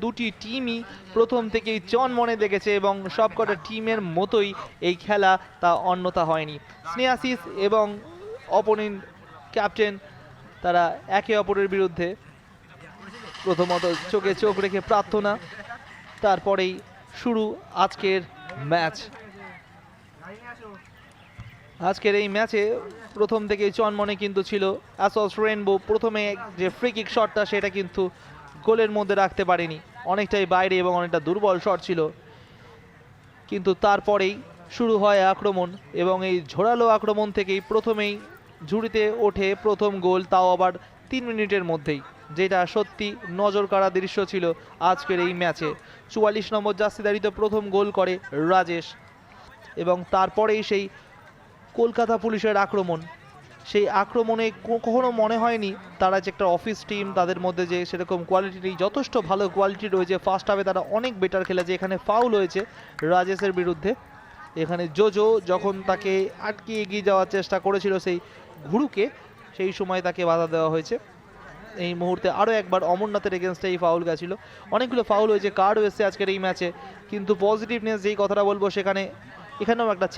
দুটি টিমই প্রথম থেকেই চনমনে দেখেছে এবং সবকটা টিমের মতোই এই খেলা তা অন্যথা হয়নি। স্নেহাশিস এবং অপোনেন্ট ক্যাপ্টেন তারা একে অপরের বিরুদ্ধে প্রথমত চোখে চোখ রেখে প্রার্থনা, তারপরেই শুরু আজকের ম্যাচ। আজকের এই ম্যাচে প্রথম থেকেই চনমনে কিন্তু ছিল অ্যাসস রেইনবো। প্রথমে যে ফ্রি কিক শটটা সেটা কিন্তু গোলের মধ্যে রাখতে পারেনি, অনেকটাই বাইরে এবং অনেকটা দুর্বল শট ছিল। কিন্তু তারপরেই শুরু হয় আক্রমণ এবং এই ঝোরালো আক্রমণ থেকেই প্রথমেই ঝুড়িতে ওঠে প্রথম গোল, তাও আবার 3 মিনিটের মধ্যেই, যেটা সত্যি নজর কাড়া দৃশ্য ছিল আজকের এই ম্যাচে। 44 নম্বর জার্সিধারিত প্রথম গোল করে রাজেশ এবং তারপরেই সেই কলকাতা পুলিশের আক্রমণ। সেই আক্রমণে কখনো মনে হয়নি তারা যে একটা অফিস টিম, তাদের মধ্যে যে সেরকম কোয়ালিটি নেই, যথেষ্ট ভালো কোয়ালিটি রয়েছে। ফার্স্ট হাফে তারা অনেক বেটার খেলেছে। এখানে ফাউল হয়েছে রাজেশের বিরুদ্ধে। এখানে জোজো যখন তাকে আটকে এগিয়ে যাওয়ার চেষ্টা করেছিল সেই ঘুরুকে, সেই সময় তাকে বাধা দেওয়া হয়েছে। এই মুহূর্তে আরও একবার অমরনাথের এগেনস্টে এই ফাউল গেছিল। অনেকগুলো ফাউল হয়েছে, কার্ডও এসছে আজকের এই ম্যাচে। কিন্তু পজিটিভনেস যেই কথাটা বলবো, এখানেও একটা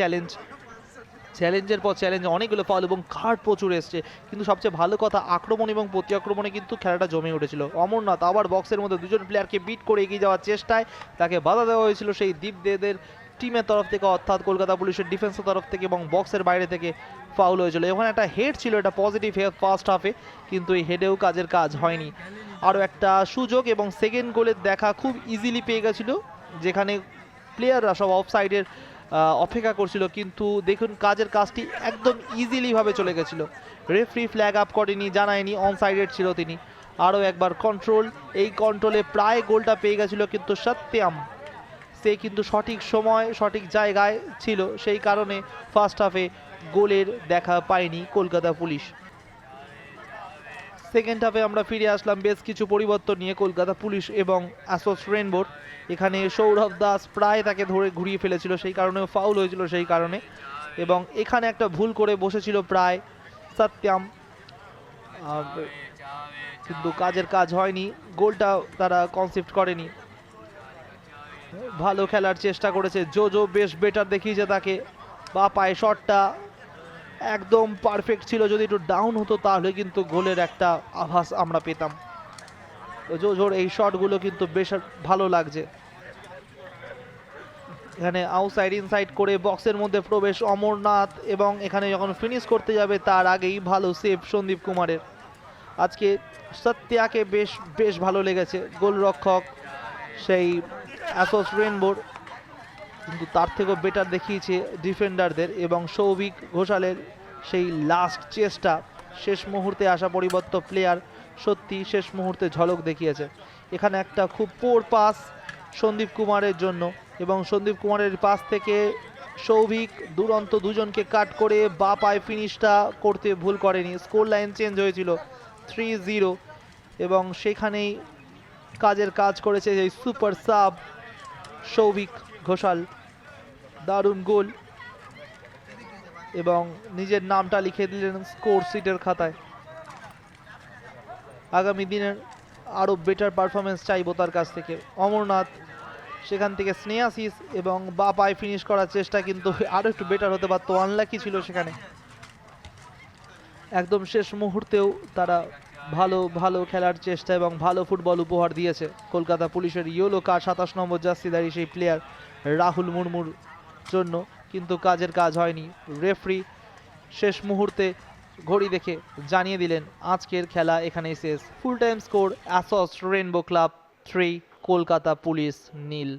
চ্যালেঞ্জের পর চ্যালেঞ্জ, অনেকগুলো ফাউল এবং কার্ড প্রচুর এসছে। কিন্তু সবচেয়ে ভালো কথা, আক্রমণ এবং প্রতি আক্রমণে কিন্তু খেলাটা জমে উঠেছিল। অমরনাথ আবার বক্সের মধ্যে দুজন প্লেয়ারকে বিট করে এগিয়ে যাওয়ার চেষ্টায় তাকে বাধা দেওয়া হয়েছিল সেই দীপদেদের টিমের তরফ থেকে, অর্থাৎ কলকাতা পুলিশের ডিফেন্সের তরফ থেকে, এবং বক্সের বাইরে থেকে ফাউল হয়েছিল। ওখানে একটা হেড ছিল, এটা পজিটিভ হেড ফার্স্ট হাফে, কিন্তু এই হেডেও কাজের কাজ হয়নি। আরও একটা সুযোগ এবং সেকেন্ড গোলের দেখা খুব ইজিলি পেয়ে গেছিল, যেখানে প্লেয়াররা সব অফ সাইডের অপেক্ষা করছিল, কিন্তু দেখুন কাজের কাজটি একদম ইজিলি ভাবে চলে গেছিল। রেফারি ফ্ল্যাগ আপ করেনি, জানায়নি, অন সাইডেড ছিল তিনি। আরও একবার কন্ট্রোল, এই কন্ট্রোলে প্রায় গোলটা পেয়ে গেছিল, কিন্তু সত্যম সে কিন্তু সঠিক সময় সঠিক জায়গায় ছিল, সেই কারণে ফার্স্ট হাফে গোলের দেখা পায়নি কলকাতা পুলিশ। সেকেন্ড হাফে আমরা ফিরে আসলাম বেশ কিছু পরিবর্তন নিয়ে কলকাতা পুলিশ এবং অ্যাসস রেইনবোর। এখানে সৌরভ দাস প্রায় তাকে ধরে ঘুরিয়ে ফেলেছিল, সেই কারণেও ফাউল হয়েছিল সেই কারণে। এবং এখানে একটা ভুল করে বসেছিল প্রায় সত্যম, কিন্তু কাজের কাজ হয়নি, গোলটা তারা কনসিপ্ট করেনি। ভালো খেলার চেষ্টা করেছে জোজো, বেশ বেটার দেখিয়েছে তাকে। বা পায়ে শটটা একদম পারফেক্ট ছিল, যদি একটু ডাউন হতো তাহলে কিন্তু গোলের একটা আভাস আমরা পেতাম। জোজোর এই শটগুলো কিন্তু বেশ ভালো লাগছে। এখানে আউটসাইড ইনসাইড করে বক্সের মধ্যে প্রবেশ অমরনাথ, এবং এখানে যখন ফিনিশ করতে যাবে তার আগেই ভালো সেভ সন্দীপ কুমারের। আজকে সত্যাকে বেশ বেশ ভালো লেগেছে গোলরক্ষক সেই অ্যাসস রেইনবোর, কিন্তু তার থেকেও বেটার দেখিয়েছে ডিফেন্ডারদের। এবং সৌভিক ঘোষালের সেই লাস্ট চেষ্টা, শেষ মুহূর্তে আসা পরিবর্তন প্লেয়ার সত্যি শেষ মুহূর্তে ঝলক দেখিয়েছে। এখানে একটা খুব পোর পাস সন্দীপ কুমারের জন্য, এবং সন্দীপ কুমারের পাস থেকে সৌভিক দুরন্ত দুজনকে কাট করে বা পায়ে ফিনিশটা করতে ভুল করেনি। স্কোর লাইন চেঞ্জ হয়েছিল 3-0, এবং সেখানেই কাজের কাজ করেছে এই সুপার সাব সৌভিক ঘোষাল। দারুণ গোল, এবং নিজের নামটা লিখে দিলেন স্কোর শিটের খাতায়। আগামী দিনের আরও বেটার পারফরমেন্স চাইবো তার কাছ থেকে। অমরনাথ সেখান থেকে স্নেহাশিস, এবং বা পায়ে ফিনিশ করার চেষ্টা, কিন্তু আরও একটু বেটার হতে পারতো, আনলাকি ছিল সেখানে। একদম শেষ মুহূর্তেও তারা ভালো ভালো খেলার চেষ্টা এবং ভালো ফুটবল উপহার দিয়েছে কলকাতা পুলিশের ইয়েলো কার্ড 27 নম্বর জার্সিধারী সেই প্লেয়ার রাহুল মুর্মুর জন্য, কিন্তু কাজের কাজ হয়নি। রেফারি শেষ মুহূর্তে ঘড়ি দেখে জানিয়ে দিলেন আজকের খেলা এখানেই শেষ। ফুল টাইম স্কোর অ্যাসস রেইনবো ক্লাব 3, কলকাতা পুলিশ 0।